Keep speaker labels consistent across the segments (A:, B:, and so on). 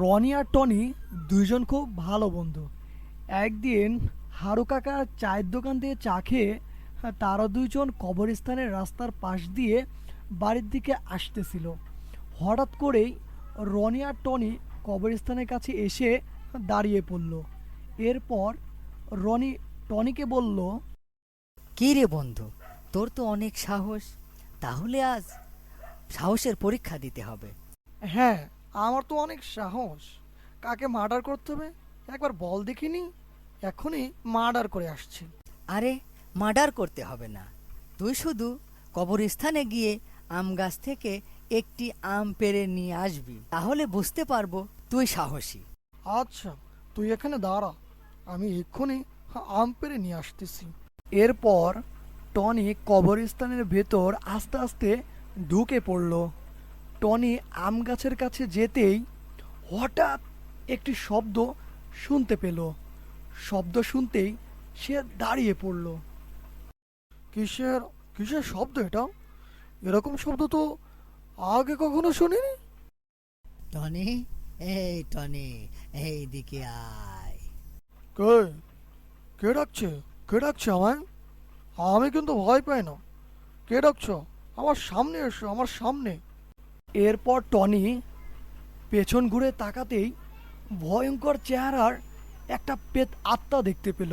A: রনি আর Tony দুইজন খুব ভালো বন্ধু। একদিন হারু কাকার চায়ের দোকান থেকে চা খেয়ে তারা দুইজন কবরস্থানের রাস্তার পাশ দিয়ে বাড়ির দিকে আসতেছিল। হঠাৎ করেই রনি আর টনি কবরস্থানের কাছে এসে দাঁড়িয়ে পড়ল। এরপর রনি টনিকে বলল,
B: কি রে বন্ধু, তোর তো অনেক সাহস। তাহলে আজ সাহসের পরীক্ষা দিতে হবে।
A: হ্যাঁ, আমার তো অনেক সাহস। কাকে মার্ডার করতে হবে একবার বল দেখিনি, এখনই মার্ডার করে আসছি।
B: আরে, মার্ডার করতে হবে না। তুই শুধু কবরস্থানে গিয়ে আম গাছ থেকে একটি আম পেড়ে নিয়ে আসবি, তাহলে বুঝতে পারবো তুই সাহসী।
A: আচ্ছা, তুই এখানে দাঁড়া, আমি এক্ষুনি আম পেড়ে নিয়ে আসতেছি। এরপর টনি কবরস্থানের ভেতর আস্তে আস্তে ঢুকে পড়ল। টনি আম গাছের কাছে যেতেই হঠাৎ একটি শব্দ শুনতে পেল। শব্দ শুনতেই সে দাঁড়িয়ে পড়ল। কিসের কিসের শব্দ এটা? এরকম শব্দ তো আগে কখনো শুনিনি।
B: টনি, এই টনি, এই দিকে আয়।
A: কে কে ডাকছে? কে ডাকছে আমায়? আমি কিন্তু ভয় পাই না। কে ডাকছো? আমার সামনে এসো, আমার সামনে। এরপর টনি পেছন ঘুরে তাকাতেই ভয়ঙ্কর চেহারার একটা পেত আত্মা দেখতে পেল।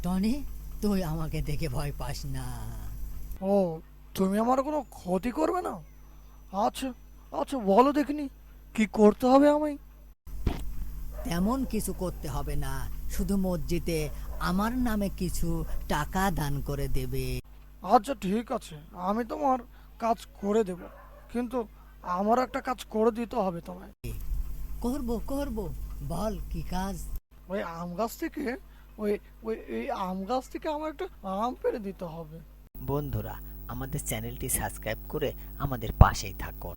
B: টনি, তুই আমাকে দেখে ভয় পাস না।
A: ও, তুমি আমার কোনো ক্ষতি করবে না? আচ্ছা, আচ্ছা, বলো দেখিনি কি করতে হবে আমায়।
B: তেমন কিছু করতে হবে না, শুধু মসজিদে আমার নামে কিছু টাকা দান করে দেবে।
A: আচ্ছা, ঠিক আছে, আমি তোমার কাজ করে দেব, কিন্তু আমার একটা কাজ করে দিতে হবে তোমায়।
B: করব করব, বল কি কাজ।
A: ওই আম গাছ থেকে ওই ওই এই আম গাছ থেকে আমার একটা আম পেড়ে দিতে হবে।
C: বন্ধুরা, আমাদের চ্যানেলটি সাবস্ক্রাইব করে আমাদের পাশেই থাকুন।